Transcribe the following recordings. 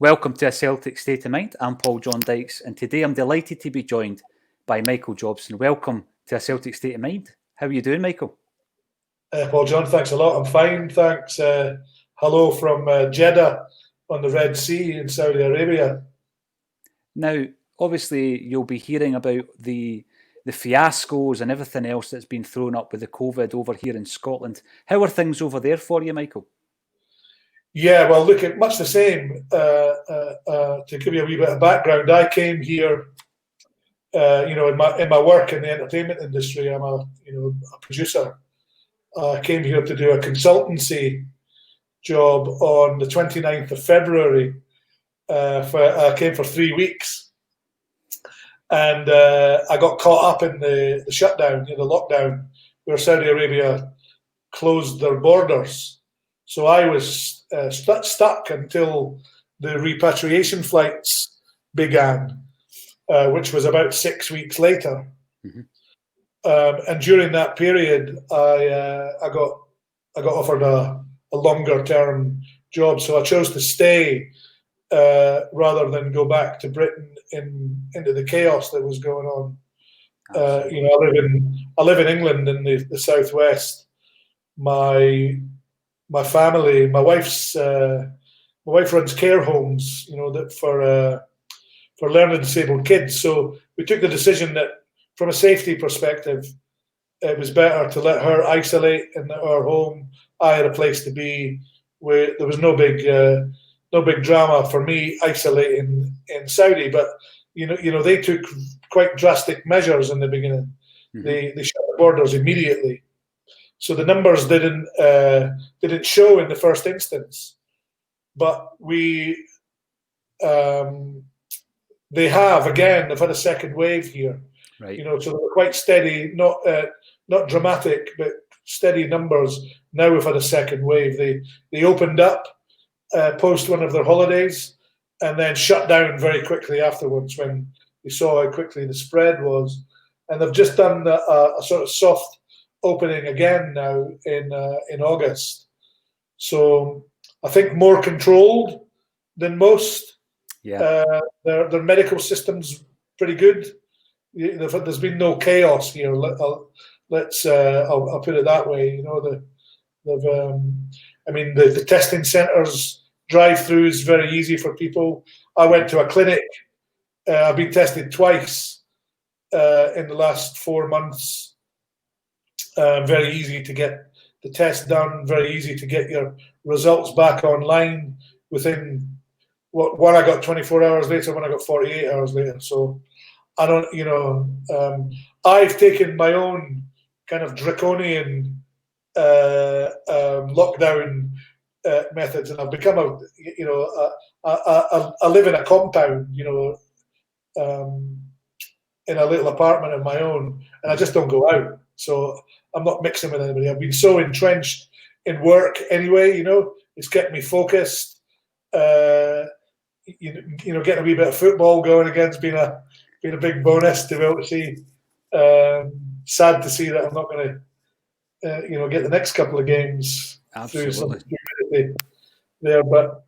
Welcome to A Celtic State of Mind. I'm Paul John Dykes, and today I'm delighted to be joined by Michael Jobson. Welcome to A Celtic State of Mind. How are you doing, Michael? Paul John, thanks a lot. I'm fine, thanks. Hello from Jeddah on the Red Sea in Saudi Arabia. Now, obviously, you'll be hearing about the fiascos and everything else that's been thrown up with the COVID over here in Scotland. How are things over there for you, Michael? Yeah, well, look, much the same. To give you a wee bit of background, I came here, in my work in the entertainment industry. I'm a producer. I came here to do a consultancy job on the 29th of February. I came for 3 weeks, and I got caught up in the shutdown, the lockdown, where Saudi Arabia closed their borders. So I was stuck until the repatriation flights began, which was about 6 weeks later. Mm-hmm. And during that period, I got offered a longer term job, so I chose to stay rather than go back to Britain into the chaos that was going on. I live in England in the southwest. My family, my wife runs care homes, that for learning disabled kids. So we took the decision that, from a safety perspective, it was better to let her isolate in our home. I had a place to be where there was no big drama for me isolating in Saudi. But they took quite drastic measures in the beginning. Mm-hmm. They shut the borders immediately. So the numbers didn't show in the first instance, but they've had a second wave here. Right. So they were quite steady, not dramatic, but steady numbers. Now we've had a second wave. They opened up post one of their holidays and then shut down very quickly afterwards when they saw how quickly the spread was, and they've just done a sort of soft opening again now in August. So I think more controlled than most. Yeah. Their medical system's pretty good. There's been no chaos here. I'll put it that way. The testing centres, drive-through is very easy for people. I went to a clinic. I've been tested twice in the last 4 months. Very easy to get the test done, very easy to get your results back online within one I got 24 hours later, one I got 48 hours later. So I don't, I've taken my own kind of draconian lockdown methods, and I've become I live in a compound, in a little apartment of my own, and I just don't go out. So I'm not mixing with anybody. I've been so entrenched in work anyway, it's kept me focused. Getting a wee bit of football going again's been a big bonus to be able to see. Sad to see that I'm not going to, get the next couple of games. Absolutely. Through some stupidity there. But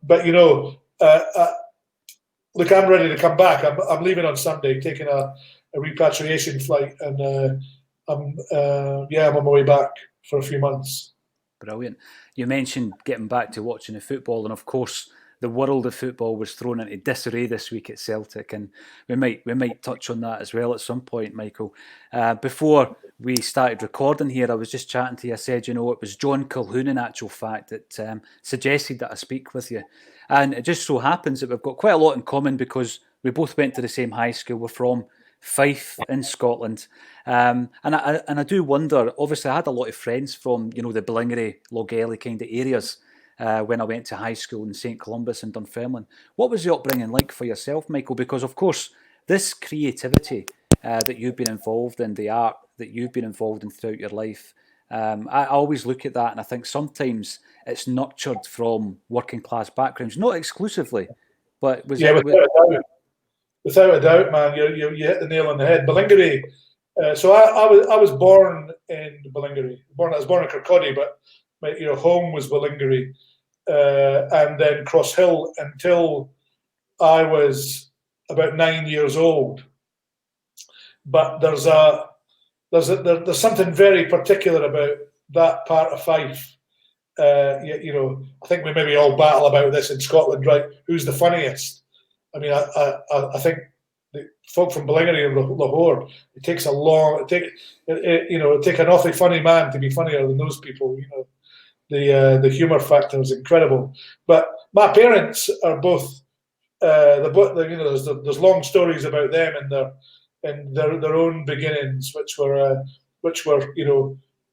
look, I'm ready to come back. I'm leaving on Sunday, taking a repatriation flight, and I'm on my way back for a few months. Brilliant. You mentioned getting back to watching the football, and of course, the world of football was thrown into disarray this week at Celtic, and we might touch on that as well at some point, Michael. Before we started recording here, I was just chatting to you. I said, it was John Colquhoun, in actual fact, that suggested that I speak with you, and it just so happens that we've got quite a lot in common because we both went to the same high school. We're from Fife in Scotland, and I do wonder. Obviously, I had a lot of friends from the Ballingery, Logelly kind of areas when I went to high school in St Columbus and Dunfermline. What was the upbringing like for yourself, Michael? Because of course, this creativity that you've been involved in, the art that you've been involved in throughout your life, I always look at that and I think sometimes it's nurtured from working class backgrounds, not exclusively, but without a doubt, man, you hit the nail on the head. Ballingery. So I was born in Ballingery. I was born in Kirkcaldy, but my home was Ballingery, and then Cross Hill until I was about 9 years old. But there's something very particular about that part of Fife. I think we maybe all battle about this in Scotland, right? Who's the funniest? I mean, I think the folk from Ballingery and Lahore, it takes an awfully funny man to be funnier than those people. The humour factor is incredible. But my parents are both. There's long stories about them and their own beginnings, which were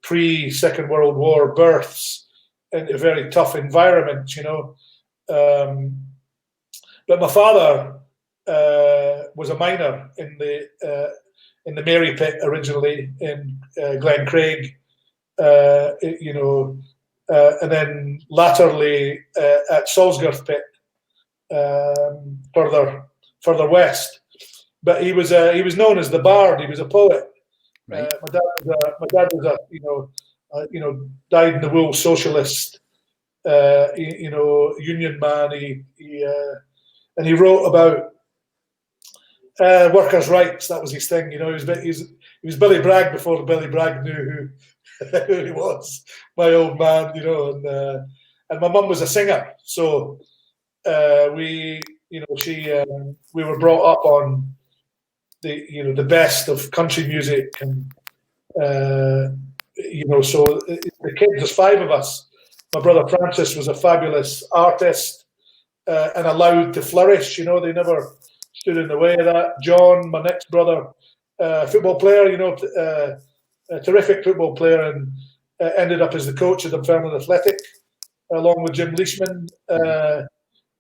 pre-Second World War births in a very tough environment. But my father was a miner in the Mary Pit originally in Glencraig, and then latterly at Salisbury Pit, further west. But he was known as the Bard. He was a poet. Right. My dad was dyed in the wool socialist, union man. And he wrote about workers' rights. That was his thing. He was Billy Bragg before Billy Bragg knew who he was. My old man, and my mum was a singer. So we were brought up on the best of country music, and so the kids, there's 5 of us. My brother Francis was a fabulous artist and allowed to flourish. They never stood in the way of that. John, my next brother, football player, a terrific football player, and ended up as the coach of the Dunfermline Athletic, along with Jim Leishman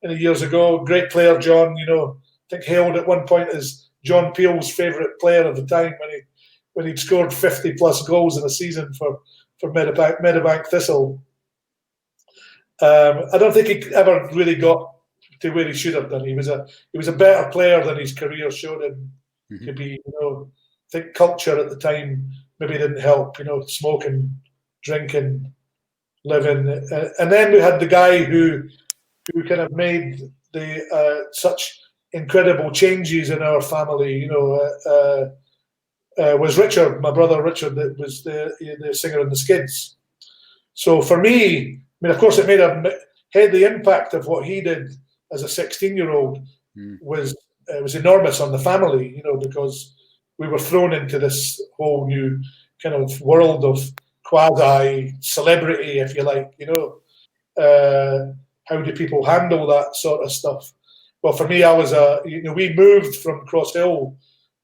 years ago. Great player, John. I think hailed at one point as John Peel's favourite player of the time when he'd scored 50 plus goals in a season for Meadowbank Thistle. I don't think he ever really got to where he should have done. He was a better player than his career showed him to be. I think culture at the time maybe didn't help. Smoking, drinking, living, and then we had the guy who kind of made the such incredible changes in our family. Was Richard, my brother Richard, that was the singer in the Skids. So for me, of course, it had the impact of what he did as a 16-year-old was enormous on the family, because we were thrown into this whole new kind of world of quasi celebrity, if you like. How do people handle that sort of stuff? Well, for me, I was we moved from Crosshill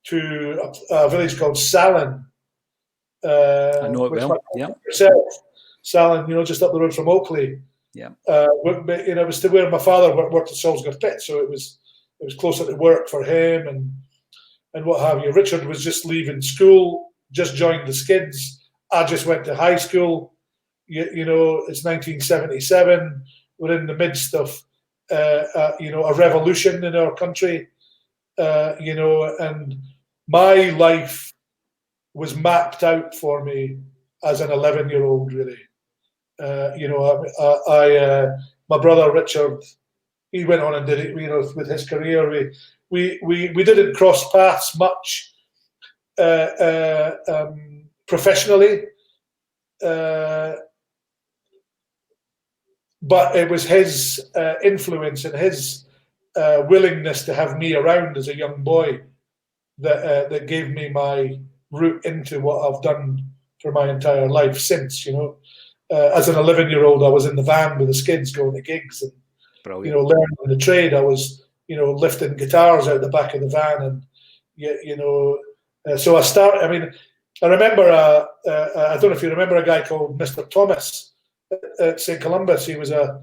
to a village called Salin. I know it well. Yeah. Salin, just up the road from Oakley. Yeah. It was to where my father worked at Salisbury Pit, so it was closer to work for him and what have you. Richard was just leaving school, just joined the Skids. I just went to high school. It's 1977. We're in the midst of a revolution in our country, and my life was mapped out for me as an 11-year-old, really. My brother Richard, he went on and did it, with his career. We didn't cross paths much professionally, but it was his influence and his willingness to have me around as a young boy that gave me my route into what I've done for my entire life since. As an 11-year-old, I was in the van with the Skids going to gigs and learning the trade. I was lifting guitars out the back of the van, and so I started. I remember I don't know if you remember a guy called Mr. Thomas at St. Columbus. He was a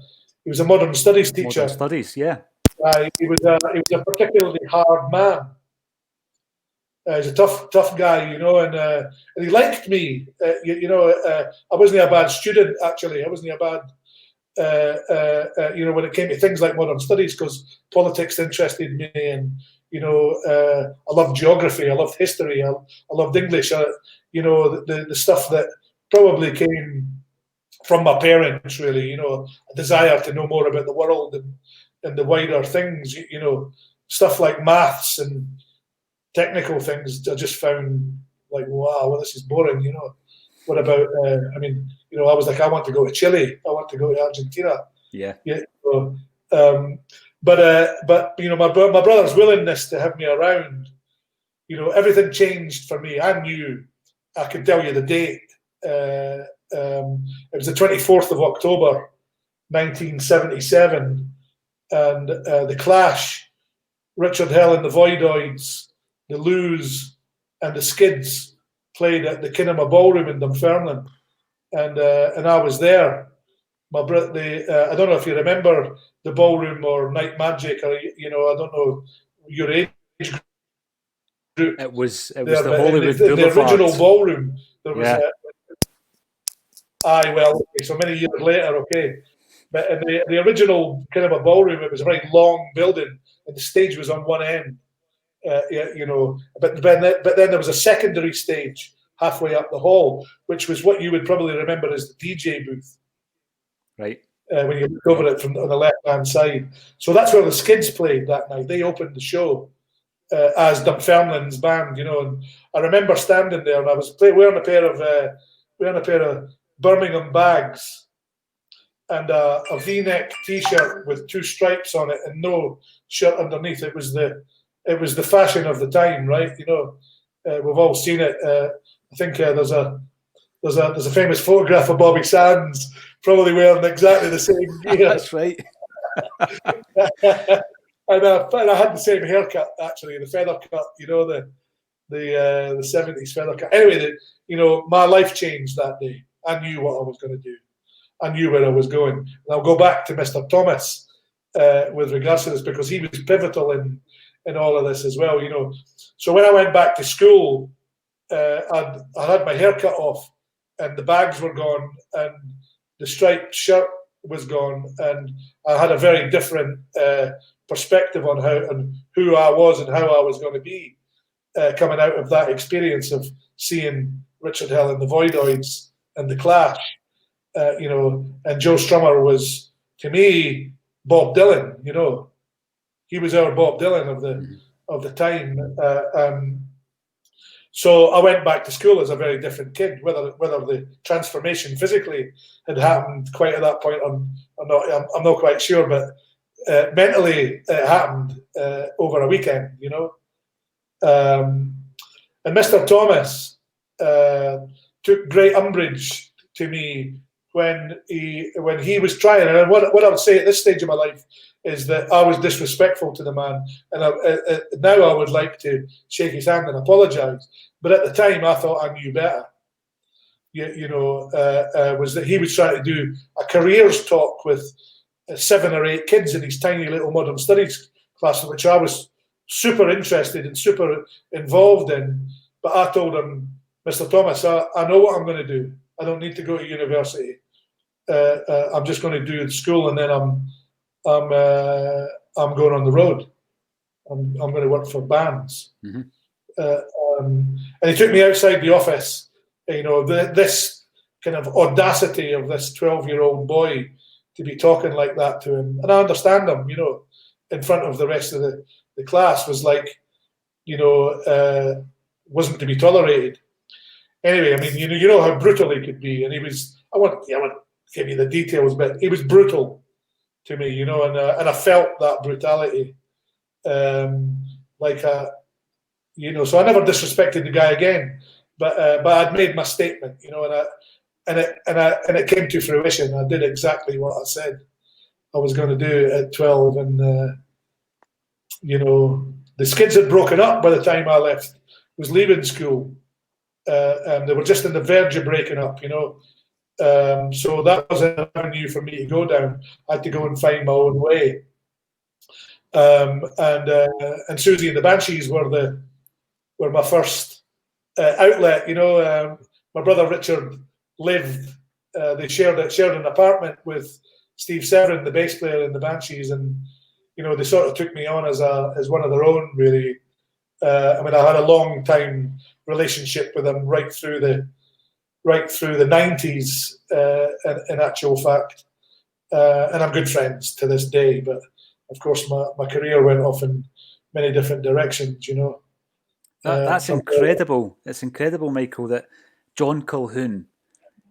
modern studies teacher. Modern studies, yeah. He was a particularly hard man. He's a tough guy, and he liked me. I wasn't a bad student, actually. I wasn't a bad, when it came to things like modern studies, because politics interested me, and I loved geography, I loved history, I loved English. The stuff that probably came from my parents, really, a desire to know more about the world and the wider things, stuff like maths and technical things. I just found like, wow, well, this is boring, What about, I was like, I want to go to Chile. I want to go to Argentina. Yeah. So, but my brother's willingness to have me around, everything changed for me. I knew, I could tell you the date. It was the 24th of October, 1977, and the Clash, Richard Hell and the Voidoids, the Loos, and the Skids played at the Kinema Ballroom in Dunfermline, and I was there. I don't know if you remember the ballroom or Night Magic, or I don't know your age group. It was the Hollywood Boulevard. The original ballroom. There was okay, so many years later, okay. But in the original kind of a ballroom, it was a very long building, and the stage was on one end. But then there was a secondary stage halfway up the hall, which was what you would probably remember as the DJ booth. Right. When you look over it from on the left-hand side. So that's where the Skids played that night. They opened the show as Dunfermline's band, and I remember standing there, and I was wearing a pair of Birmingham bags and a V-neck T-shirt with two stripes on it and no shirt underneath. It was the fashion of the time, right? We've all seen it. I think there's a famous photograph of Bobby Sands probably wearing exactly the same gear. That's right. And I had the same haircut, actually, the feather cut, the 70s feather cut. Anyway, my life changed that day. I knew what I was going to do. I knew where I was going. And I'll go back to Mr. Thomas with regards to this, because he was pivotal in all of this as well, So when I went back to school, I had my hair cut off, and the bags were gone, and the striped shirt was gone, and I had a very different perspective on who I was and how I was going to be coming out of that experience of seeing Richard Hell and the Voidoids and the Clash, and Joe Strummer was, to me, Bob Dylan. He was our Bob Dylan of the time. So I went back to school as a very different kid. Whether the transformation physically had happened quite at that point, I'm not quite sure, but mentally it happened over a weekend, And Mr. Thomas took great umbrage to me when he was trying. And what I would say at this stage of my life is that I was disrespectful to the man, and now I would like to shake his hand and apologise. But at the time, I thought I knew better. Was that he was trying to do a careers talk with 7 or 8 kids in his tiny little modern studies class, which I was super interested and super involved in. But I told him, Mr. Thomas, I know what I'm going to do. I don't need to go to university. I'm just going to do school, and then I'm going on the road. I'm going to work for bands. Mm-hmm. And he took me outside the office. This kind of audacity of this 12-year-old boy to be talking like that to him, and I understand him. In front of the rest of the class was like, wasn't to be tolerated. Anyway, I mean, you know how brutal he could be, and he was. I won't give you the details, but he was brutal to me, and I felt that brutality, So I never disrespected the guy again, but I'd made my statement, and it came to fruition. I did exactly what I said I was going to do at 12, and the Skids had broken up by the time I left. Was leaving school. They were just on the verge of breaking up, So that was an avenue for me to go down. I had to go and find my own way. And Susie and the Banshees were my first outlet. My brother Richard lived. They shared an apartment with Steve Severin, the bass player in the Banshees, and they sort of took me on as one of their own, really. I had a long time relationship with them right through right through the 90s, in actual fact. And I'm good friends to this day. But of course, my career went off in many different directions, That's incredible. It's incredible, Michael, that John Colquhoun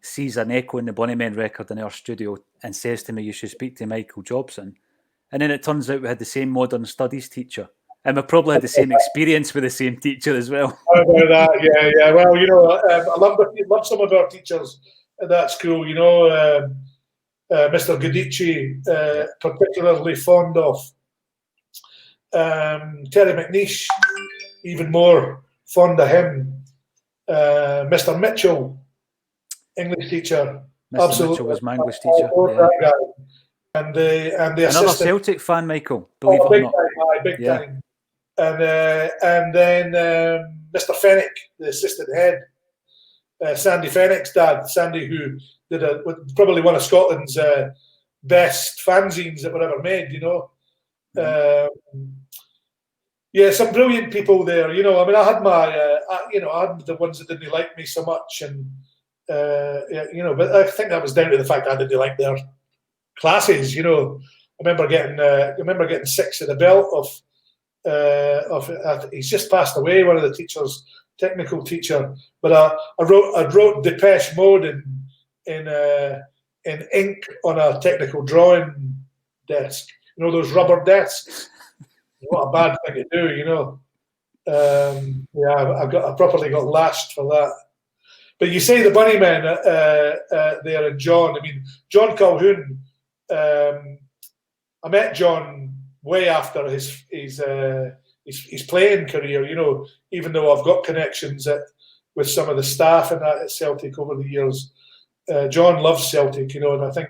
sees an echo in the Bunnymen record in our studio and says to me, you should speak to Michael Jobson. And then it turns out we had the same modern studies teacher. And we probably had the same experience with the same teacher as well. How about that? Yeah. Well, I love some of our teachers at that school, Mr. Gudici, particularly fond of. Terry McNeish, even more fond of him. Mr. Mitchell, English teacher. Mr. Absolutely. Mitchell was my English teacher. That guy. And the Another assistant. Celtic fan, Michael, believe it or not. Big time. And then Mr. Fennick, the assistant head, Sandy Fennick's dad, Sandy, who did probably one of Scotland's best fanzines that were ever made, some brilliant people there. I had my, I had the ones that didn't like me so much, and but I think that was down to the fact I didn't like their classes. I remember getting 6 at the belt of he's just passed away, one of the teachers, technical teacher. But I wrote Depeche Mode in ink on a technical drawing desk. Those rubber desks. What a bad thing to do, I properly got lashed for that. But you say the Bunnymen there, and John. I mean, John Colquhoun. I met John way after his playing career. Even though I've got connections with some of the staff and that at Celtic over the years. John loves Celtic, and I think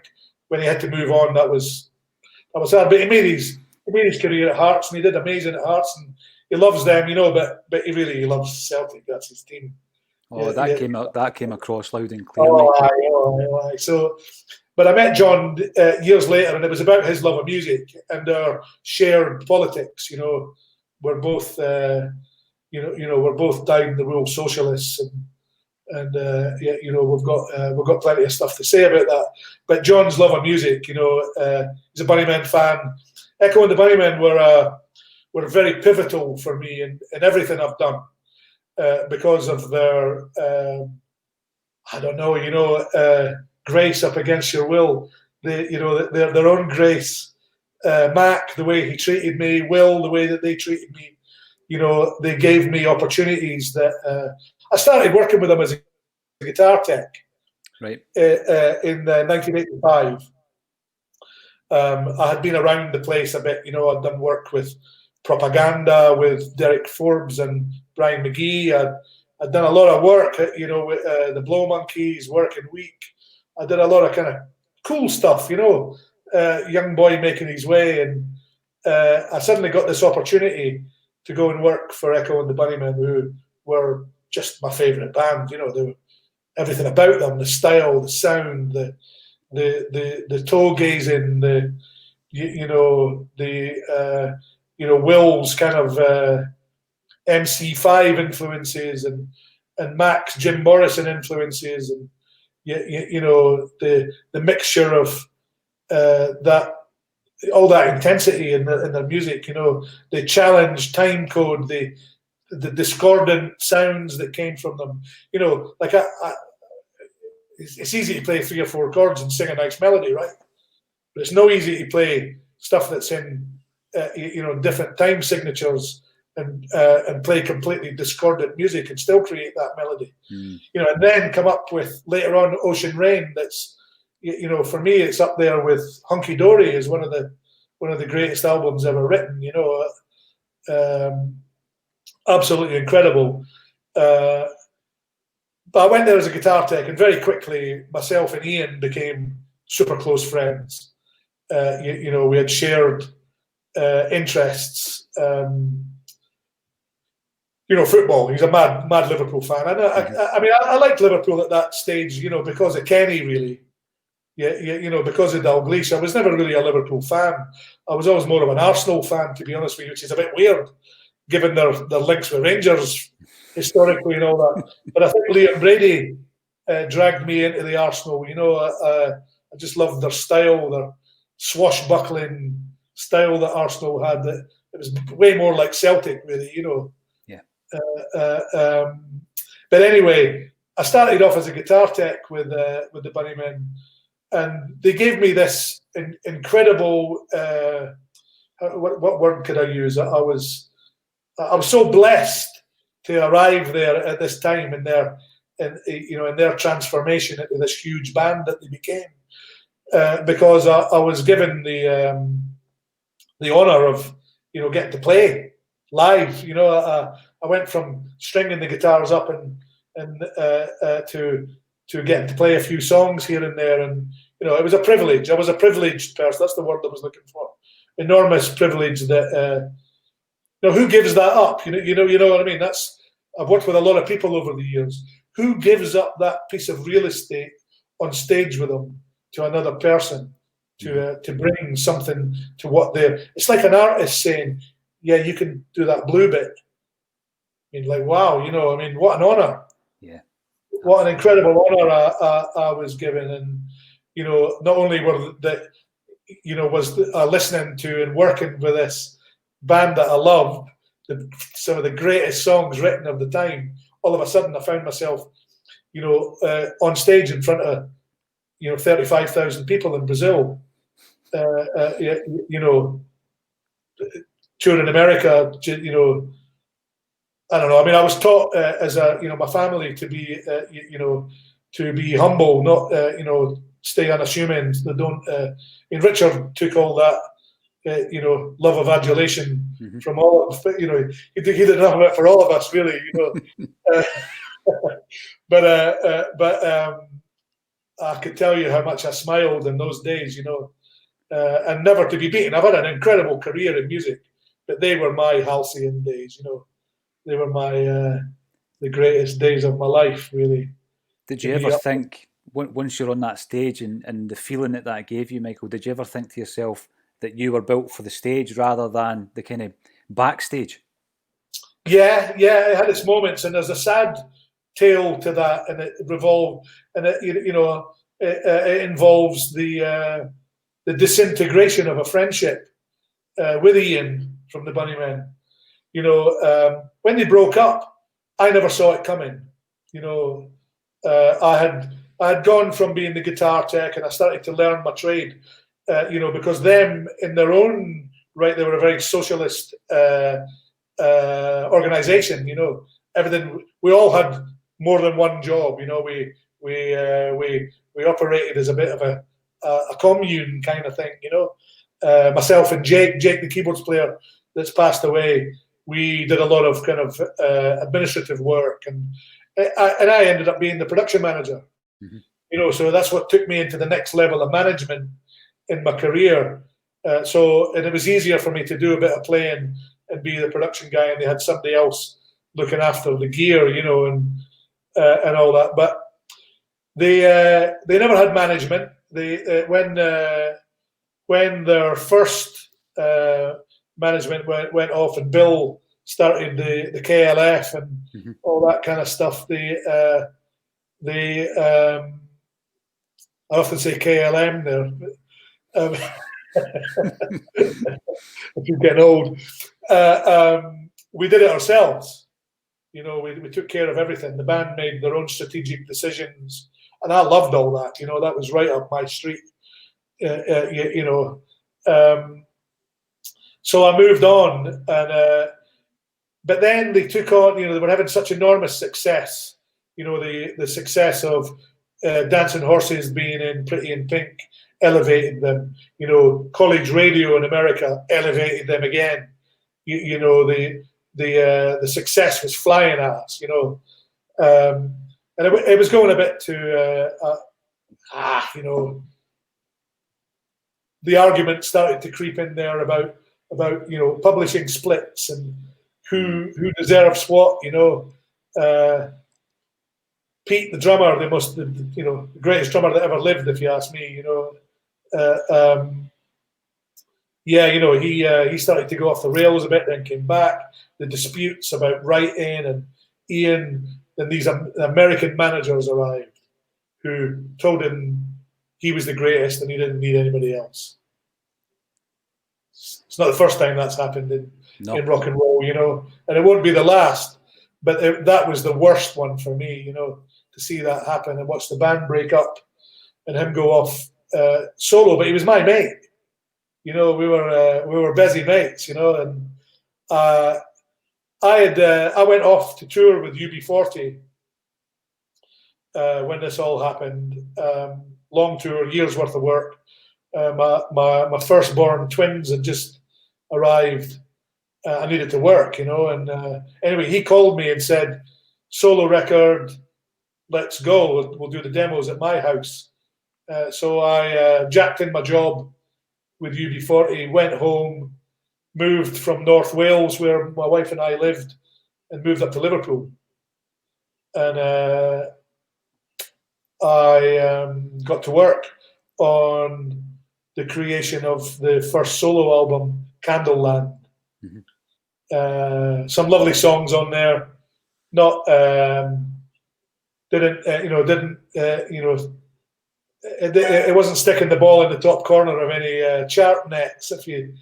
when he had to move on, that was hard. But he made his career at Hearts, and he did amazing at Hearts, and he loves them, but he loves Celtic. That's his team. Oh, that came across loud and clear. Aye. So, but I met John years later, and it was about his love of music and our shared politics. We're both, we're both down the rule socialists, and we've got plenty of stuff to say about that. But John's love of music, he's a Bunnymen fan. Echo and the Bunnymen were very pivotal for me in everything I've done. Because of their, grace up against your will, their own grace. Mac, the way he treated me, Will, the way that they treated me, they gave me opportunities that I started working with them as a guitar tech, right, in 1985. I had been around the place a bit, I'd done work with Propaganda, with Derek Forbes and Brian McGee. I'd done a lot of work, with the Blow Monkeys, Working Week. I did a lot of kind of cool stuff, young boy making his way. And I suddenly got this opportunity to go and work for Echo and the Bunnymen, who were just my favourite band. They were, everything about them, the style, the sound, the toe gazing, Will's kind of MC5 influences and Mac's Jim Morrison influences, and the mixture of that, all that intensity in their music. They challenged time code, the discordant sounds that came from them. It's easy to play 3 or 4 chords and sing a nice melody, right? But it's no easy to play stuff that's in different time signatures and play completely discordant music and still create that melody. And then come up with later on Ocean Rain. That's for me, it's up there with Hunky Dory as one of the greatest albums ever written. Absolutely incredible. But I went there as a guitar tech, and very quickly myself and Ian became super close friends. We had shared interests. Football. He's a mad Liverpool fan. And I liked Liverpool at that stage, because of Kenny, really. Because of Dalglish. I was never really a Liverpool fan. I was always more of an Arsenal fan, to be honest with you, which is a bit weird, given their links with Rangers historically and all that. But I think Liam Brady dragged me into the Arsenal. You know, I just loved their style, their swashbuckling style that Arsenal had. That it was way more like Celtic, really. You know. Yeah. But anyway, I started off as a guitar tech with the Bunnymen, and they gave me this incredible. What word could I use? I was so blessed to arrive there at this time in their transformation into this huge band that they became, because I was given the honor of getting to play live. You know, I went from stringing the guitars up and to getting to play a few songs here and there, and it was a privilege. I was a privileged person. That's the word I was looking for. Enormous privilege that who gives that up? You know what I mean? I've worked with a lot of people over the years. Who gives up that piece of real estate on stage with them to another person to bring something to what they're? It's like an artist saying, "Yeah, you can do that blue bit." I mean, like, wow, what an honor! Yeah, what an incredible honor I was given, and not only were that. Was listening to and working with this band that I loved, some of the greatest songs written of the time. All of a sudden, I found myself, on stage in front of, 35,000 people in Brazil. Touring America. I don't know. I mean, I was taught as my family to be, to be humble, not, stay unassuming. They don't. And Richard took all that, love of adulation from all of us. He did enough of it for all of us, really. But I could tell you how much I smiled in those days, and never to be beaten. I've had an incredible career in music, but they were my halcyon days. They were my the greatest days of my life, really. Did you ever think, once you're on that stage and the feeling that gave you, Michael, did you ever think to yourself that you were built for the stage rather than the kind of backstage? Yeah, it had its moments, and there's a sad tale to that, and it revolved, and it involves the disintegration of a friendship with Ian from the Bunnymen. When they broke up, I never saw it coming. I had gone from being the guitar tech, and I started to learn my trade, because them in their own right, they were a very socialist organization. Everything, we all had more than one job. We operated as a bit of a commune kind of thing. Myself and Jake, the keyboards player that's passed away, we did a lot of kind of administrative work, and I ended up being the production manager. So that's what took me into the next level of management in my career. And it was easier for me to do a bit of playing and be the production guy, and they had somebody else looking after the gear, and all that. But they never had management. They when their first management went off, and Bill started the KLF and all that kind of stuff. I often say KLM there. I keep getting old. We did it ourselves. We took care of everything. The band made their own strategic decisions, and I loved all that. That was right up my street. So I moved on, and but then they took on. They were having such enormous success. The success of Dancing Horses being in Pretty in Pink elevated them. College radio in America elevated them again. The success was flying at us. And it was going a bit to the argument started to creep in there about publishing splits and who deserves what. Pete, the drummer, the greatest drummer that ever lived, if you ask me. He started to go off the rails a bit, then came back. The disputes about writing and Ian, then these American managers arrived. who told him he was the greatest and he didn't need anybody else. It's not the first time that's happened in rock and roll, and it won't be the last. But that was the worst one for me, to see that happen and watch the band break up and him go off solo. But he was my mate. We were busy mates, and I went off to tour with UB40 when this all happened. Long tour, years worth of work. My firstborn twins had just arrived. I needed to work, and anyway, he called me and said, solo record, let's go. We'll do the demos at my house. So I jacked in my job with UB40, went home, moved from North Wales, where my wife and I lived, and moved up to Liverpool. And I got to work on the creation of the first solo album, Candleland. Mm-hmm. Some lovely songs on there. It wasn't sticking the ball in the top corner of any chart nets, if you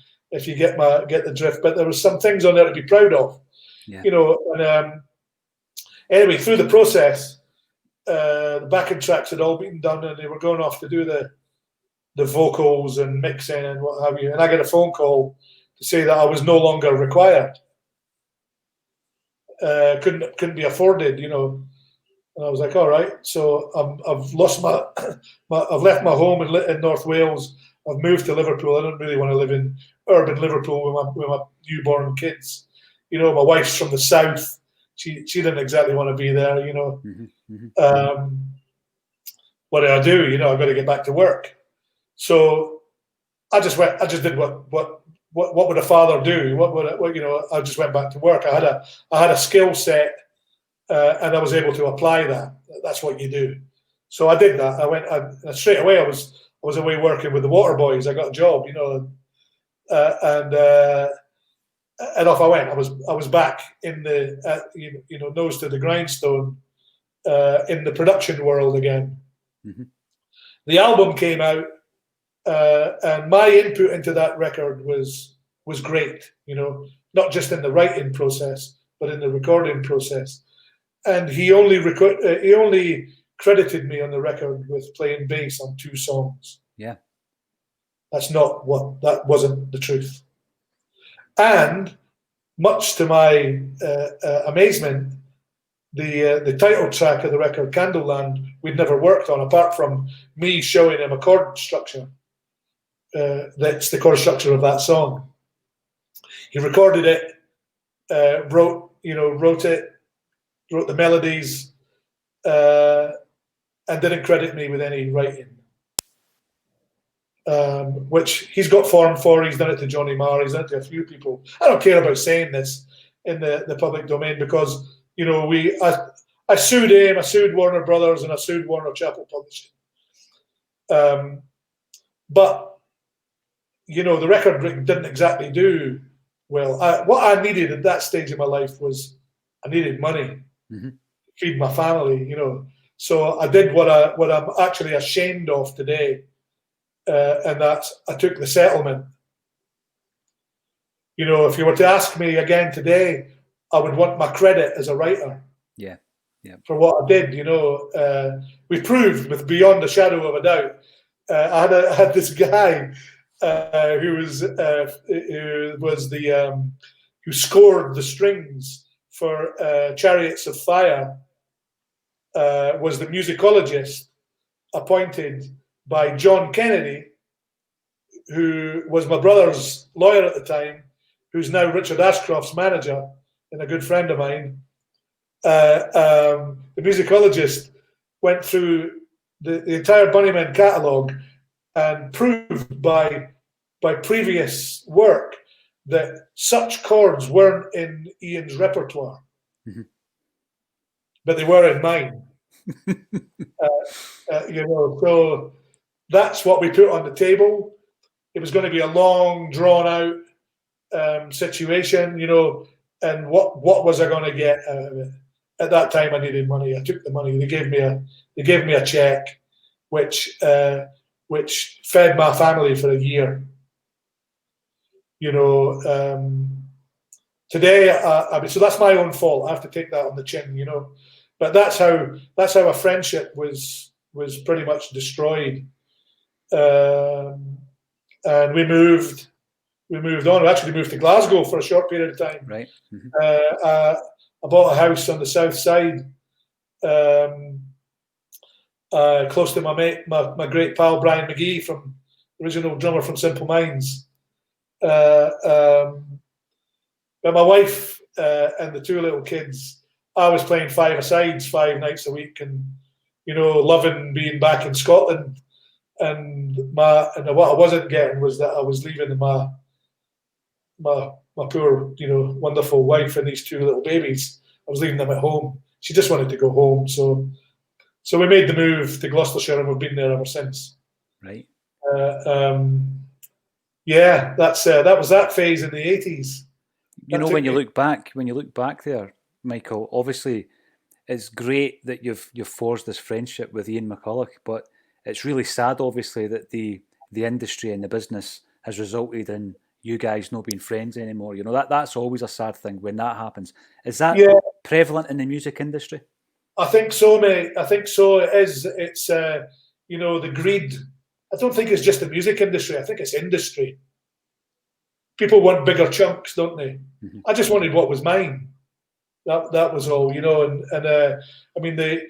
get the drift. But there was some things on there to be proud of, And anyway, through the process, the backing tracks had all been done, and they were going off to do the vocals and mixing and what have you. And I get a phone call to say that I was no longer required. Couldn't be afforded, And I was like, all right. So I've lost I've left my home in North Wales. I've moved to Liverpool. I don't really want to live in urban Liverpool with my newborn kids. My wife's from the south. She didn't exactly want to be there. Mm-hmm. Mm-hmm. What did I do? I've got to get back to work. So I just did what would a father do? I just went back to work. I had a skill set. And I was able to apply that. That's what you do. So I did that. I went straight away. I was away working with the Water Boys. I got a job, and off I went. I was back in the nose to the grindstone in the production world again. Mm-hmm. The album came out, and my input into that record was great. Not just in the writing process, but in the recording process. And he only credited me on the record with playing bass on 2 songs. Yeah, that wasn't the truth. And much to my amazement, the title track of the record, Candleland, we'd never worked on, apart from me showing him a chord structure. That's the chord structure of that song. He recorded it, wrote it. Wrote the melodies, and didn't credit me with any writing, which he's got form for. He's done it to Johnny Marr. He's done it to a few people. I don't care about saying this in the public domain because I sued him, I sued Warner Brothers, and I sued Warner Chappell Publishing. But the record didn't exactly do well. What I needed at that stage of my life was I needed money. Mm-hmm. Feed my family, So I did what I'm actually ashamed of today, and that's I took the settlement. If you were to ask me again today, I would want my credit as a writer. Yeah. For what I did, we proved with beyond a shadow of a doubt. I had this guy who scored the strings for Chariots of Fire, was the musicologist appointed by John Kennedy, who was my brother's lawyer at the time, who's now Richard Ashcroft's manager and a good friend of mine. The musicologist went through the entire Bunnymen catalogue and proved by previous work that such chords weren't in Ian's repertoire, mm-hmm. but they were in mine. So that's what we put on the table. It was going to be a long, drawn-out situation, and what was I going to get out of it? at that time I needed money. I took the money. They gave me a check, which fed my family for a year. Today, so that's my own fault. I have to take that on the chin, But that's how a friendship was pretty much destroyed. And we moved on. We actually moved to Glasgow for a short period of time. Right. Mm-hmm. I bought a house on the south side, close to my mate, my great pal Brian McGee, from original drummer from Simple Minds. But my wife and the two little kids, I was playing five-a-sides 5 nights a week, and loving being back in Scotland. And what I wasn't getting was that I was leaving my poor, wonderful wife and these 2 little babies. I was leaving them at home. She just wanted to go home, so we made the move to Gloucestershire, and we've been there ever since. Right. Yeah, that was that phase in the 80s. When you look back there, Michael, obviously it's great that you've forged this friendship with Ian McCulloch, but it's really sad, obviously, that the industry and the business has resulted in you guys not being friends anymore. That's always a sad thing when that happens. Is that prevalent in the music industry? I think so, mate. I think so. It is. It's the greed. I don't think it's just the music industry. I think it's industry. People want bigger chunks, don't they? Mm-hmm. I just wanted what was mine. That was all, And I mean, the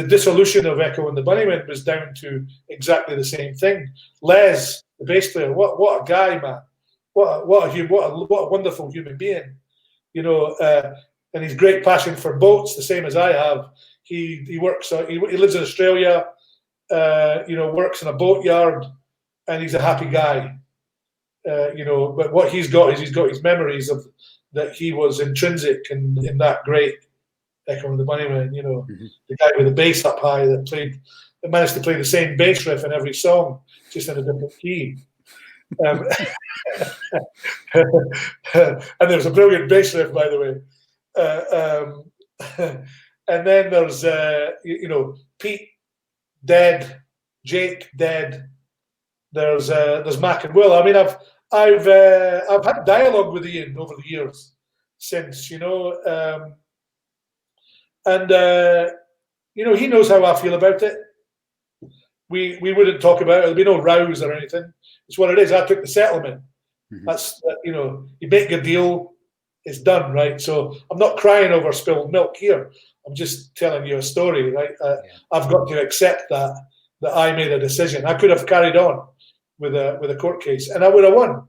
dissolution of Echo and the Bunnymen was down to exactly the same thing. Les, the bass player, what a guy, man! What a wonderful human being, and his great passion for boats, the same as I have. He works. He lives in Australia. Works in a boatyard, and he's a happy guy. But what he's got is his memories of that he was intrinsic in that great Echo and the Bunnymen. Mm-hmm. The guy with the bass up high that managed to play the same bass riff in every song, just in a different key. And there's a brilliant bass riff, by the way. And then there's Pete dead, Jake dead. There's Mac and Will. I mean, I've had dialogue with Ian over the years since, he knows how I feel about it. We wouldn't talk about it. There'll be no rows or anything. It's what it is. I took the settlement. Mm-hmm. That's you make a deal, it's done, right? So I'm not crying over spilled milk here. I'm just telling you a story, right? I've got to accept that I made a decision. I could have carried on with a court case, and I would have won.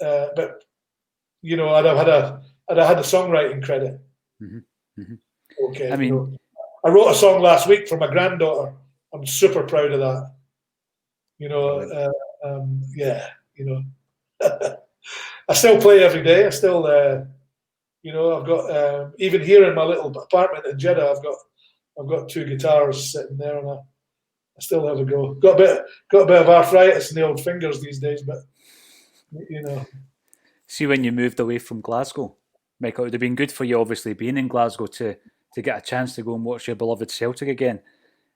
But I'd have had a songwriting credit. Mm-hmm. Mm-hmm. Okay. I mean, I wrote a song last week for my granddaughter. I'm super proud of that. I still play every day. I still, I've got even here in my little apartment in Jeddah, I've got 2 guitars sitting there, and I still have a go. Got a bit of arthritis in the old fingers these days, but See, when you moved away from Glasgow, Michael, it would have been good for you, obviously, being in Glasgow to get a chance to go and watch your beloved Celtic again.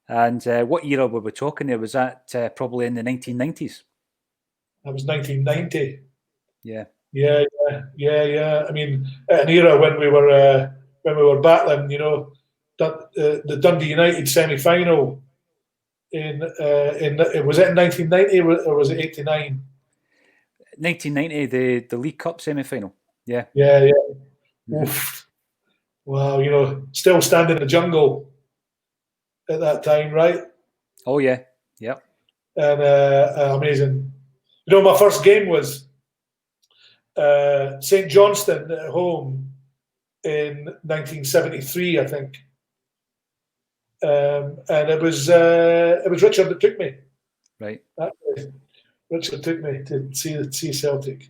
And what era were we talking there? Was that probably in the 1990s? That was 1990. Yeah. Yeah. I mean, at an era when we were battling, the Dundee United semi-final in was it in 1990 or was it 89? 1990, the League Cup semi-final. Yeah. Yeah. Mm-hmm. Oof. Wow, still standing in the jungle at that time, right? Oh yeah, yeah. And amazing. My first game was St Johnstone at home in 1973, I think. And it was Richard that took me. Right. Richard took me to see Celtic.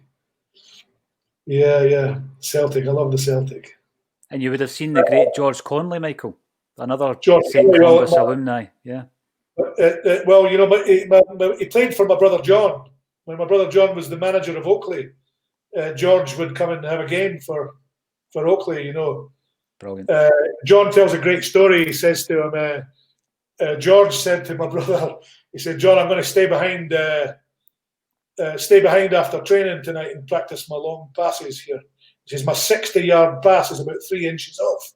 Yeah, Celtic. I love the Celtic. And you would have seen the great George Conley, Michael, another George St Columbus alumni. Yeah. He played for my brother John. When my brother John was the manager of Oakley, George would come and have a game for Oakley. Brilliant. John tells a great story. He says to him, George said to my brother, he said, John, I'm going to stay behind after training tonight and practice my long passes here. He says, my 60-yard pass is about 3 inches off.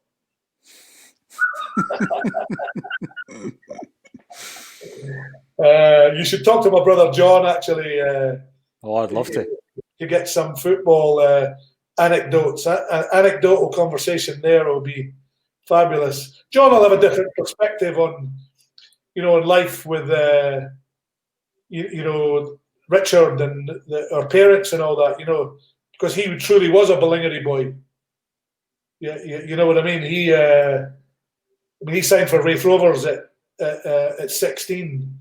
You should talk to my brother John, actually. I'd love to get some football anecdotes. Anecdotal conversation there will be fabulous. John will have a different perspective on, on life with, Richard and our parents and all that, because he truly was a Ballingery boy. Yeah, you know what I mean. He signed for Raith Rovers at 16.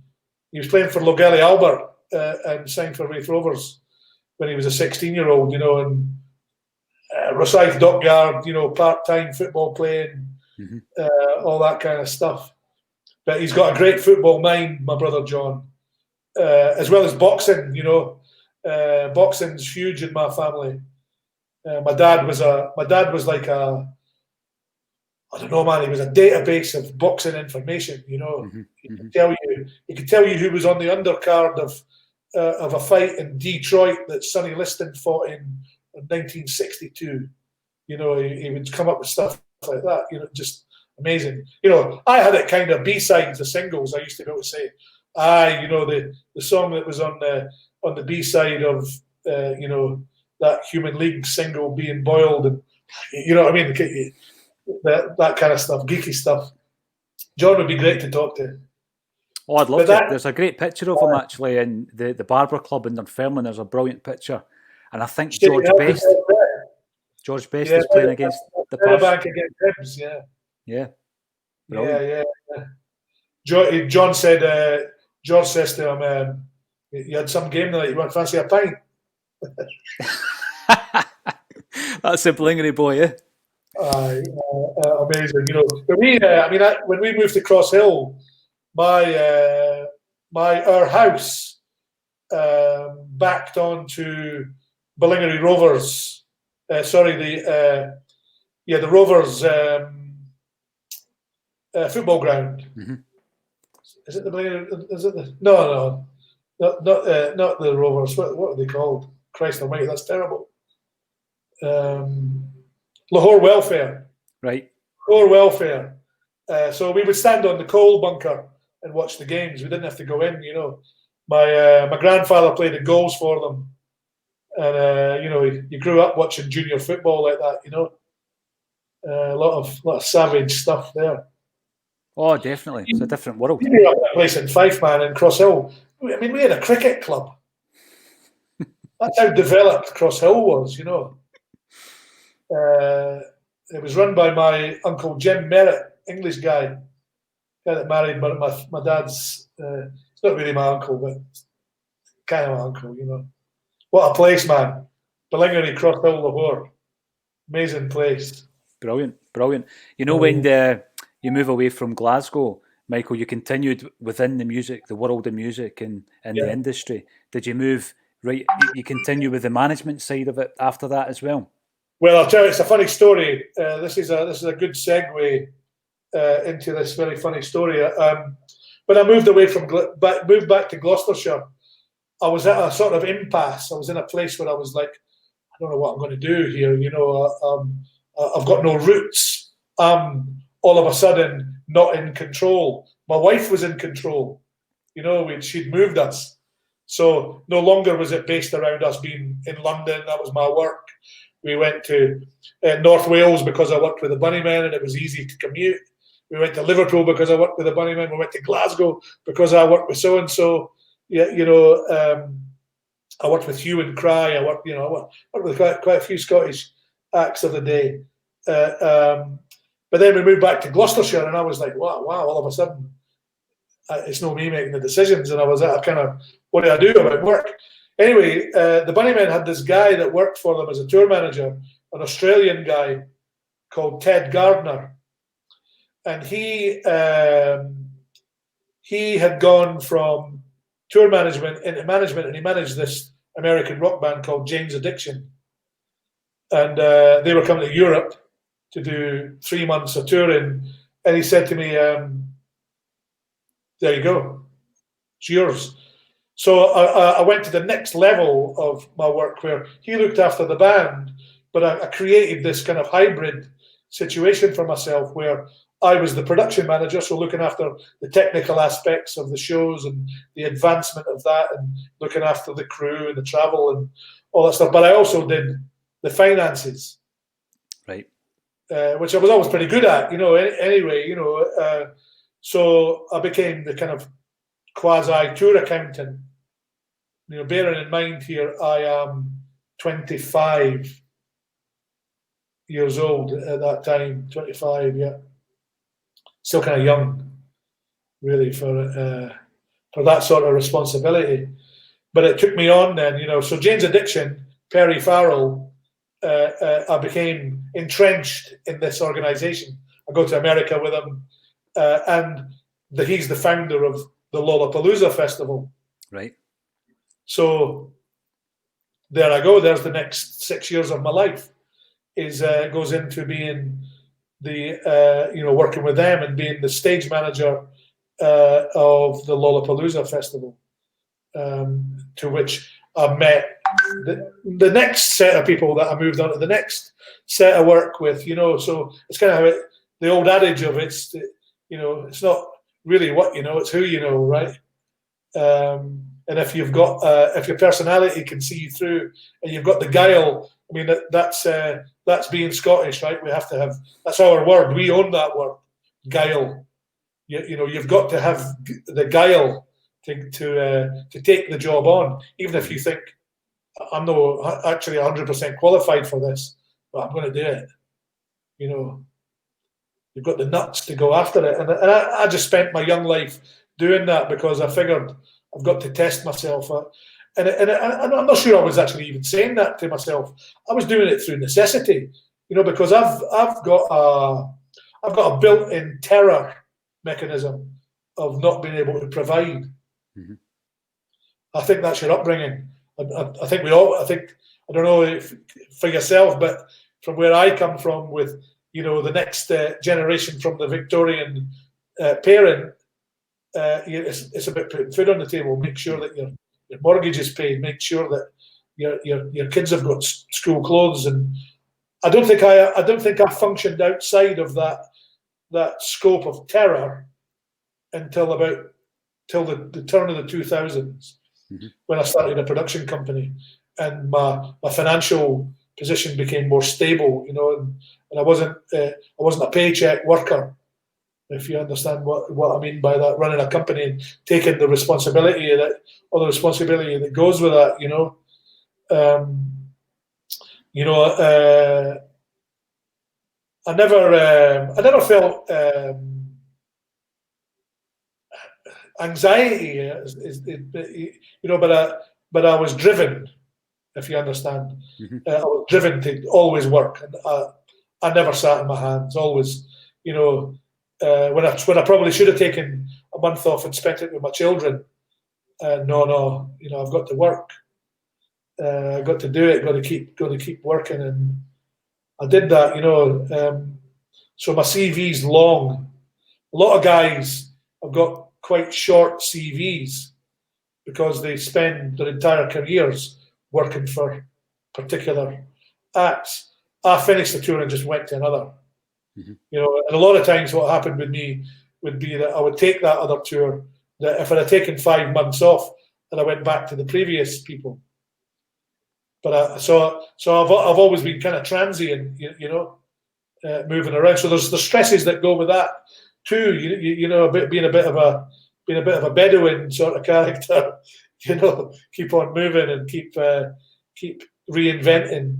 He was playing for Logelly Albert and signed for Raith Rovers when he was a 16-year-old. And Rosyth Dockyard, part-time football playing, all that kind of stuff. But he's got a great football mind, my brother John, as well as boxing. Boxing's huge in my family. My dad was like a, I don't know, man. He was a database of boxing information. He could tell you who was on the undercard of a fight in Detroit that Sonny Liston fought in 1962. He would come up with stuff like that. Just amazing. I had it kind of B-sides, the singles. I used to be able to say, the song that was on the B-side of that Human League single being boiled, and what I mean, that kind of stuff, geeky stuff. John would be great to talk to. Oh, I'd love to. There's a great picture of him actually in the Barber Club in Dunfermline. There's a brilliant picture, and I think George Best is playing against the back against Hibs. Yeah. Brilliant. John said. George says to him, "You had some game tonight. You want fancy a pint?" That's a Ballingery boy, eh? Amazing. When we moved to Cross Hill, our house backed onto Ballingery Rovers. The Rovers football ground. Mm-hmm. Is it the Ballingery? Is it the? No, not the Rovers. What are they called? Christ Almighty, that's terrible. Lahore Welfare. Right. Lahore Welfare. So we would stand on the coal bunker and watch the games. We didn't have to go in, My grandfather played the goals for them. And, you grew up watching junior football like that, A lot of savage stuff there. Oh, definitely. It's a different world. We grew up in a place in Fife, man, in Cross Hill. We had a cricket club. That's how developed Cross Hill was, It was run by my uncle Jim Merritt, English guy that married my dad's. It's not really my uncle, but kind of my uncle, What a place, man! Ballingery, Cross Hill, Lahore, amazing place. Brilliant. When you move away from Glasgow, Michael, you continued within the music, the world of music, and the industry. Did you move right? You continue with the management side of it after that as well. Well, I'll tell you, it's a funny story. This is a good segue into this very funny story. When I moved away moved back to Gloucestershire, I was at a sort of impasse. I was in a place where I was like, I don't know what I'm going to do here. I've got no roots. All of a sudden, not in control. My wife was in control. She'd moved us, so no longer was it based around us being in London. That was my work. We went to North Wales because I worked with the Bunnymen and it was easy to commute. We went to Liverpool because I worked with the Bunnymen. We went to Glasgow because I worked with so and so. I worked with Hue and Cry. I worked with quite a few Scottish acts of the day. But then we moved back to Gloucestershire, and I was like, wow! All of a sudden, it's not me making the decisions, and I was at a kind of, what do I do about work? Anyway, the Bunnymen had this guy that worked for them as a tour manager, an Australian guy called Ted Gardner, and he had gone from tour management into management, and he managed this American rock band called Jane's Addiction, and they were coming to Europe to do 3 months of touring, and he said to me, "There you go, it's yours." So I went to the next level of my work where he looked after the band, but I created this kind of hybrid situation for myself where I was the production manager, so looking after the technical aspects of the shows and the advancement of that, and looking after the crew and the travel and all that stuff. But I also did the finances, right? Which I was always pretty good at, anyway, so I became the kind of quasi tour accountant. Bearing in mind here, I am 25 years old at that time, 25, yeah. Still kind of young, really, for that sort of responsibility. But it took me on then, So Jane's Addiction, Perry Farrell, I became entrenched in this organisation. I go to America with him, and he's the founder of the Lollapalooza Festival. Right. So there I go. There's the next 6 years of my life. Goes into being the working with them and being the stage manager of the Lollapalooza Festival, to which I met the next set of people that I moved on to the next set of work with. So it's kind of the old adage of it's not really what it's who you know, right? And if you've got if your personality can see you through, and you've got the guile, I mean that's being Scottish, right? We have to have, that's our word. We own that word, guile. You've got to have the guile to take the job on, even if you think I'm not actually 100% qualified for this, but I'm going to do it. You've got the nuts to go after it, and I just spent my young life doing that because I figured I've got to test myself. And I'm not sure I was actually even saying that to myself. I was doing it through necessity, because I've got a built-in terror mechanism of not being able to provide. Mm-hmm. I think that's your upbringing. I think we all. I don't know if for yourself, but from where I come from, with the next generation from the Victorian parent, it's about putting food on the table. Make sure that your mortgage is paid. Make sure that your kids have got school clothes. And I don't think I functioned outside of that scope of terror until the turn of the 2000s, mm-hmm. when I started a production company, and my financial position became more stable. And I wasn't a paycheck worker, if you understand what I mean by that, running a company and taking the responsibility of that, or the responsibility that goes with that, I never felt anxiety, but I was driven, if you understand. Mm-hmm. I was driven to always work, and I never sat in my hands. Always, when I probably should have taken a month off and spent it with my children. No, I've got to work. I've got to do it. Got to keep working, and I did that. So my CV's long. A lot of guys have got quite short CVs because they spend their entire careers working for particular acts. I finished the tour and just went to another. Mm-hmm. And a lot of times what happened with me would be that I would take that other tour, that if I had taken 5 months off, and I went back to the previous people. But so I've always been kind of transient, moving around. So there's the stresses that go with that too. Being a bit of a Bedouin sort of character. Keep on moving and keep reinventing.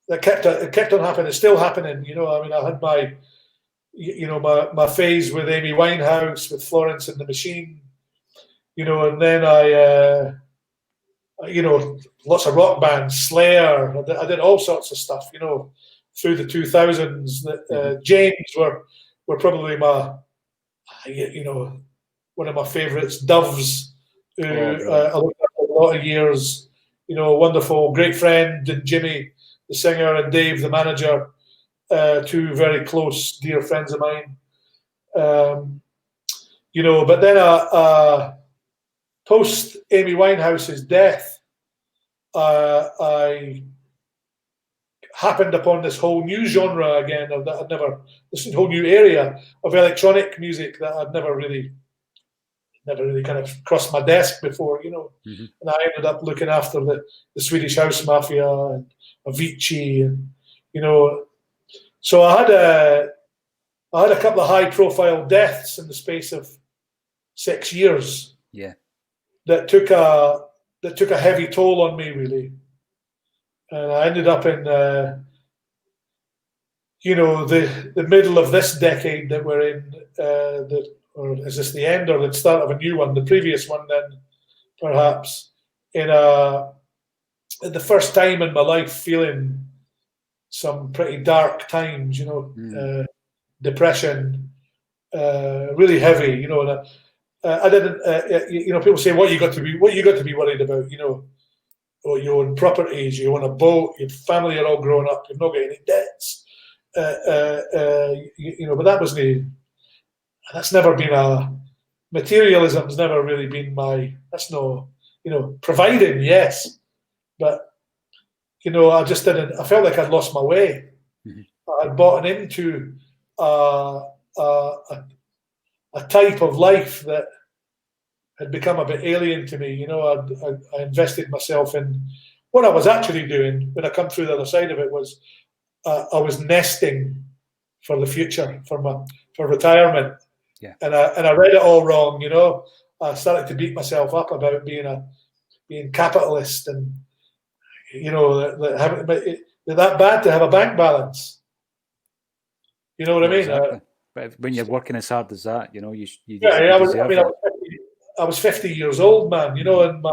That kept on happening. It's still happening. I had my phase with Amy Winehouse, with Florence and the Machine. And then I lots of rock bands, Slayer. I did all sorts of stuff. Through the 2000s. That James were probably my, one of my favourites. Doves, who I looked at for a lot of years. a wonderful, great friend, and Jimmy, the singer, and Dave, the manager, two very close, dear friends of mine. But then post Amy Winehouse's death, I happened upon this whole new genre again this whole new area of electronic music that I'd never really kind of crossed my desk before, Mm-hmm. And I ended up looking after the Swedish House Mafia and Avicii, and so I had a couple of high-profile deaths in the space of 6 years. Yeah, that took a heavy toll on me, really. And I ended up in the middle of this decade that we're in, or is this the end or the start of a new one? The previous one, then, perhaps, at the first time in my life feeling some pretty dark times, depression, really heavy, and I didn't, people say, what you got to be worried about, you own properties, you own a boat, your family are all grown up, you've not got any debts, but that's never been materialism's never really been that's no, providing, yes, but, I just didn't, I felt like I'd lost my way. Mm-hmm. I'd bought into a type of life that had become a bit alien to me. I invested myself in what I was actually doing when I come through the other side of it was I was nesting for the future, for retirement. Yeah. And I read it all wrong. I started to beat myself up about being capitalist, and that bad to have a bank balance. You know what I mean? Exactly. But when you're working as hard as that, you I was 50 years old, man. And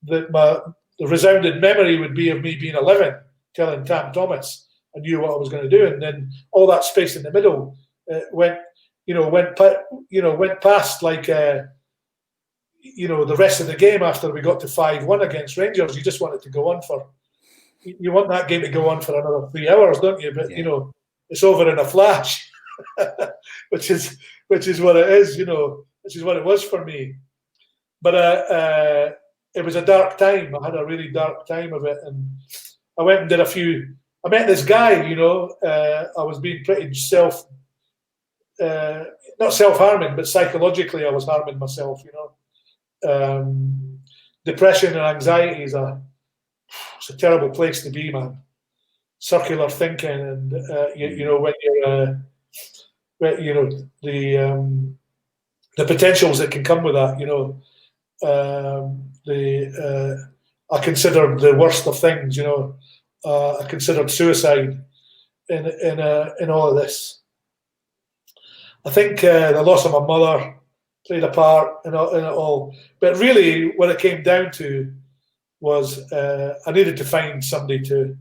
the resounding memory would be of me being 11, telling Tam Thomas I knew what I was going to do, and then all that space in the middle went past like the rest of the game after we got to 5-1 against Rangers. You just want it to go on you want that game to go on for another 3 hours, don't you? But it's over in a flash, which is what it is, which is what it was for me. But it was a dark time. I had a really dark time of it, and I went and did I met this guy, I was being pretty not self-harming, but psychologically I was harming myself, Depression and anxiety it's a terrible place to be, man. Circular thinking, and when you're the potentials that can come with that, I considered the worst of things, I considered suicide in all of this. I think the loss of my mother played a part in it all, but really what it came down to was I needed to find somebody to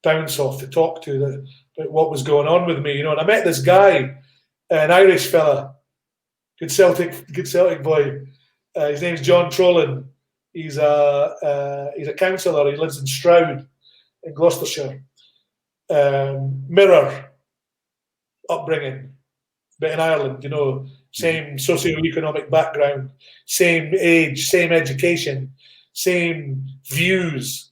bounce off, to talk to about what was going on with me, and I met this guy, an Irish fella, good Celtic boy. His name's John Trollan. He's a councillor. He lives in Stroud in Gloucestershire. Mirror upbringing, but in Ireland, same socio-economic background, same age, same education, same views,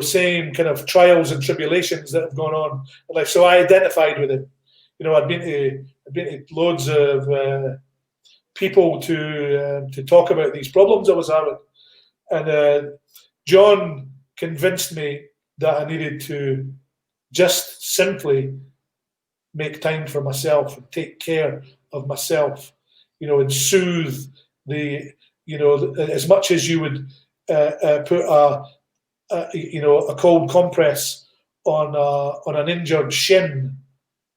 same kind of trials and tribulations that have gone on in life. So I identified with him. I'd been to loads of people to talk about these problems I was having, and John convinced me that I needed to just simply make time for myself and take care of myself, and soothe as much as you would put a cold compress on an injured shin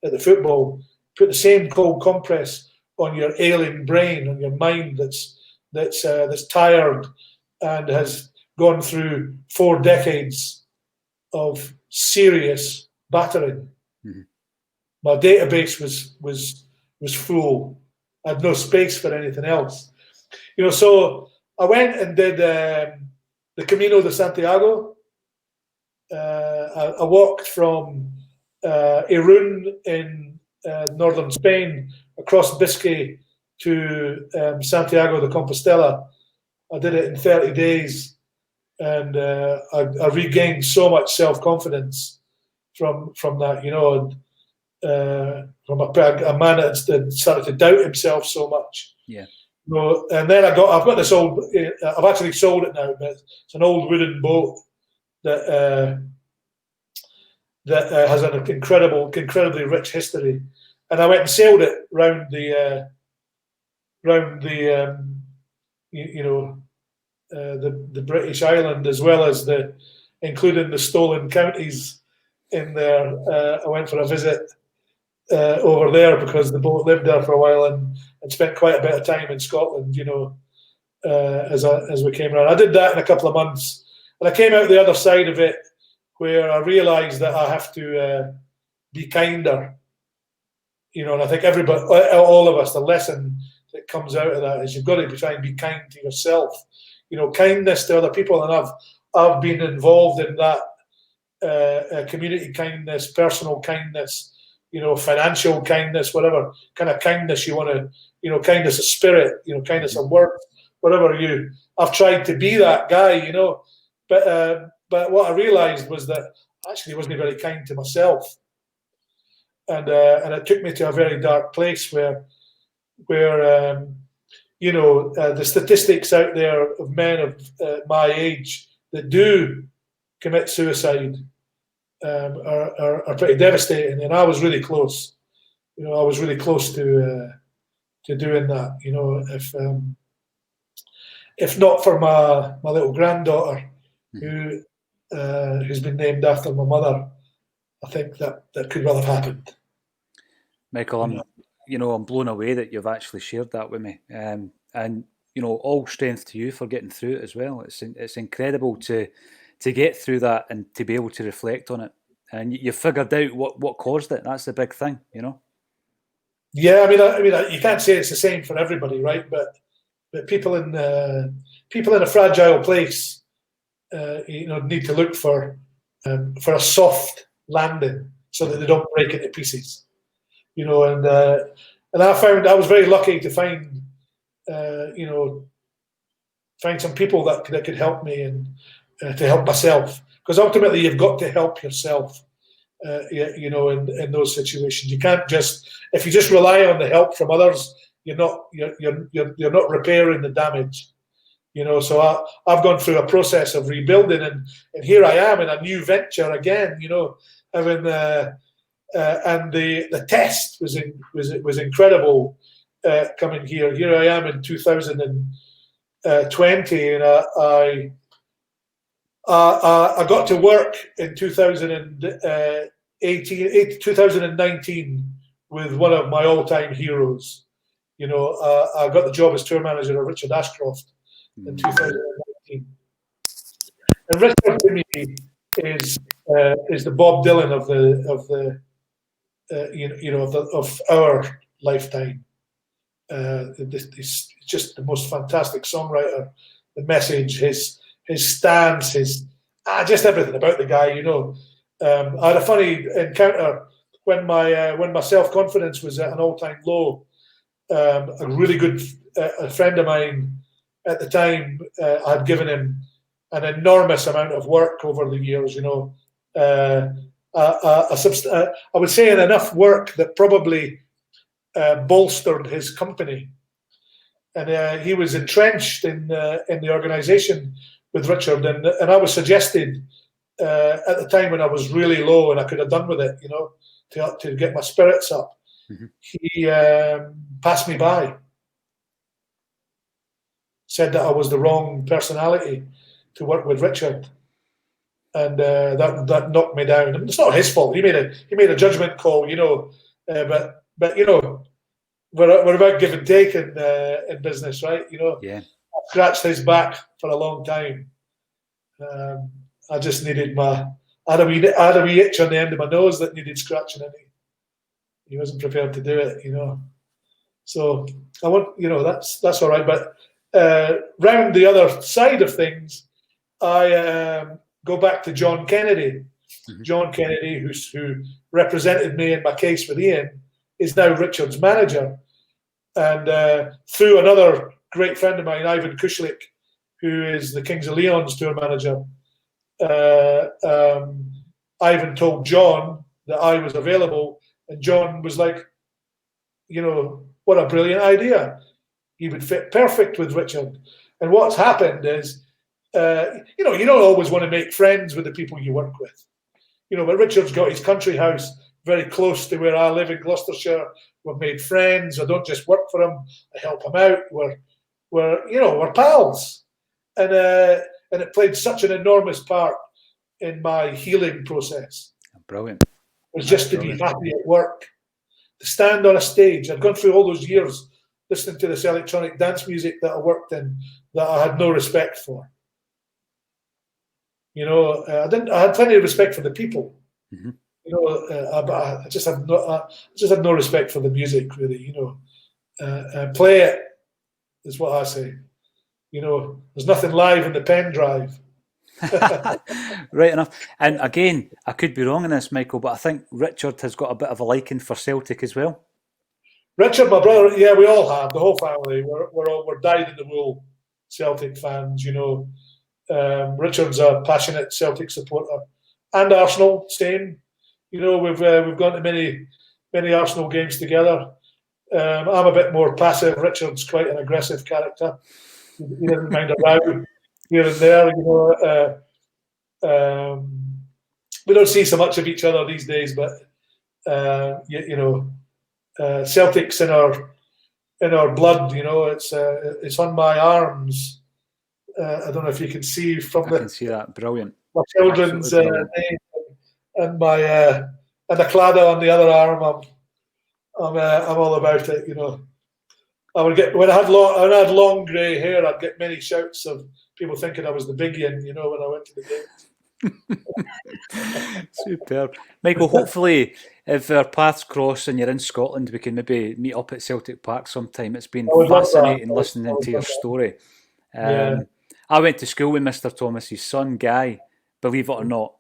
at the football, put the same cold compress on your ailing brain, on your mind that's tired and has gone through 4 decades of serious battering. Mm-hmm. My database was full. I had no space for anything else. So I went and did the Camino de Santiago. I walked from Irún in northern Spain across Biscay to Santiago de Compostela. I did it in 30 days, and I regained so much self-confidence from that, you know, and from a man that started to doubt himself so much. Yeah. You know, and then I've got this old. I've actually sold it now, but it's an old wooden boat that has an incredibly rich history. And I went and sailed it round the British island, as well as including the stolen counties in there. I went for a visit over there because the boat lived there for a while and spent quite a bit of time in Scotland, you know, as we came around. I did that in a couple of months, and I came out the other side of it where I realised that I have to be kinder, you know. And I think everybody, all of us, the lesson that comes out of that is you've got to try and be kind to yourself, you know, kindness to other people. And I've been involved in that community kindness, personal kindness, you know, financial kindness, whatever kind of kindness you want to, you know, kindness of spirit, you know, kindness of work, whatever I've tried to be that guy, you know, but what I realised was that I actually wasn't very kind to myself, and it took me to a very dark place where you know, the statistics out there of men of my age that do commit suicide are pretty devastating, and I was really close. You know, I was really close to doing that. You know, if not for my little granddaughter, who's been named after my mother, I think that could well have happened. Michael, I'm blown away that you've actually shared that with me, and you know, all strength to you for getting through it as well. It's incredible to get through that and to be able to reflect on it, and you figured out what caused it. That's the big thing, you know. Yeah, I mean, you can't say it's the same for everybody, right? But people in a fragile place, you know, need to look for a soft landing so that they don't break into pieces. You know, and I found I was very lucky to find, you know, find some people that could help me and to help myself, because ultimately you've got to help yourself. You know, in those situations, you can't if you just rely on the help from others, you're not repairing the damage. You know, so I've gone through a process of rebuilding, and here I am in a new venture again. You know, having and the test was incredible coming here. Here I am in 2020, and I got to work in 2019 with one of my all-time heroes. You know, I got the job as tour manager of Richard Ashcroft in 2019, and Richard to me is the Bob Dylan of our lifetime. He's just the most fantastic songwriter. The message, his stance, just everything about the guy. You know, I had a funny encounter when my self-confidence was at an all-time low. A really good a friend of mine at the time, I had given him an enormous amount of work over the years. You know. I would say enough work that probably bolstered his company, and he was entrenched in the organisation with Richard, and I was suggested at the time when I was really low and I could have done with it, you know, to get my spirits up. Mm-hmm. He passed me by, said that I was the wrong personality to work with Richard. And that knocked me down. It's not his fault. He made a judgment call, you know. But you know, we're about give and take in business, right? You know. Yeah. I scratched his back for a long time. I just needed I had a wee itch on the end of my nose that needed scratching, and he wasn't prepared to do it, you know. So I want, you know, that's all right. But round the other side of things, I go back to John Kennedy. John Kennedy, who represented me in my case with Ian, is now Richard's manager. And through another great friend of mine, Ivan Kushlik, who is the Kings of Leon's tour manager, Ivan told John that I was available, and John was like, what a brilliant idea. He would fit perfect with Richard. And what's happened is, you don't always want to make friends with the people you work with. But Richard's got his country house very close to where I live in Gloucestershire. We've made friends. I don't just work for him. I help him out. We're pals. And it played such an enormous part in my healing process. Brilliant. It was just to be happy at work, to stand on a stage. I'd gone through all those years listening to this electronic dance music that I worked in that I had no respect for. I had plenty of respect for the people. But I just had no respect for the music, really. Play it is what I say. There's nothing live in the pen drive. Right enough. And again, I could be wrong in this, Michael, but I think Richard has got a bit of a liking for Celtic as well. Richard, my brother, yeah, we all have. The whole family. We're dyed-in-the-wool Celtic fans. Richard's a passionate Celtic supporter, and Arsenal, same. We've gone to many Arsenal games together. I'm a bit more passive. Richard's quite an aggressive character. He doesn't mind a row here and there. We don't see so much of each other these days, but Celtic's in our blood. It's on my arms. I don't know if you can see from I can see that. Brilliant. My children's name and my and the claddagh on the other arm. I'm all about it. I would get when I had long grey hair. I'd get many shouts of people thinking I was the big yin. When I went to the games. Superb, Michael. Hopefully, if our paths cross and you're in Scotland, we can maybe meet up at Celtic Park sometime. It's been fascinating listening to your story. I went to school with Mr. Thomas's son, Guy, believe it or not.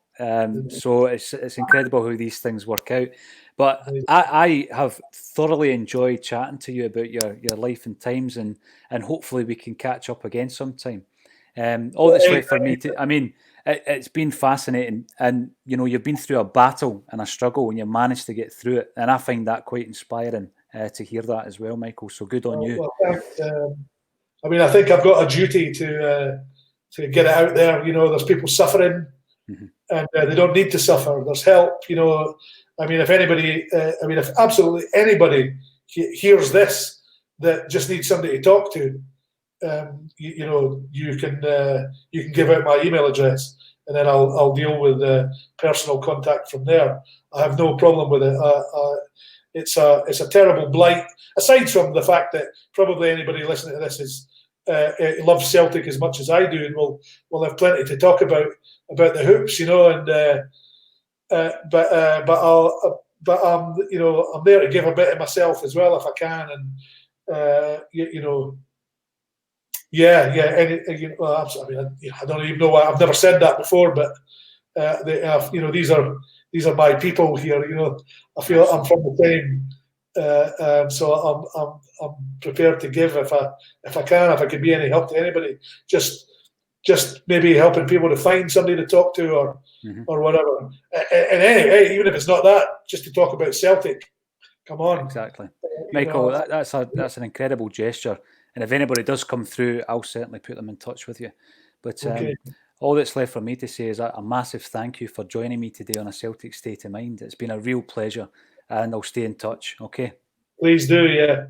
So it's incredible how these things work out. But I have thoroughly enjoyed chatting to you about your life and times, and hopefully we can catch up again sometime. All that's left for me it's been fascinating, and you've been through a battle and a struggle, and you managed to get through it, and I find that quite inspiring to hear that as well, Michael. So good on you. Well, thanks. I think I've got a duty to get it out there. There's people suffering, and they don't need to suffer. There's help. If anybody, if absolutely anybody hears this that just needs somebody to talk to, you can give out my email address, and then I'll deal with personal contact from there. I have no problem with it. It's a terrible blight. Aside from the fact that probably anybody listening to this loves Celtic as much as I do, and we'll have plenty to talk about the hoops, but I'm there to give a bit of myself as well if I can, and I don't even know why I've never said that before, but these are my people here. I feel I'm from the same, so I'm prepared to give if I can be any help to anybody. Just maybe helping people to find somebody to talk to or whatever. And anyway, even if it's not that, just to talk about Celtic. Come on. Exactly. Michael, that's an incredible gesture. And if anybody does come through, I'll certainly put them in touch with you. But all that's left for me to say is a massive thank you for joining me today on A Celtic State of Mind. It's been a real pleasure, and I'll stay in touch, okay? Pleasure. Please do, yeah.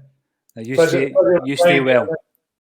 Now you stay well.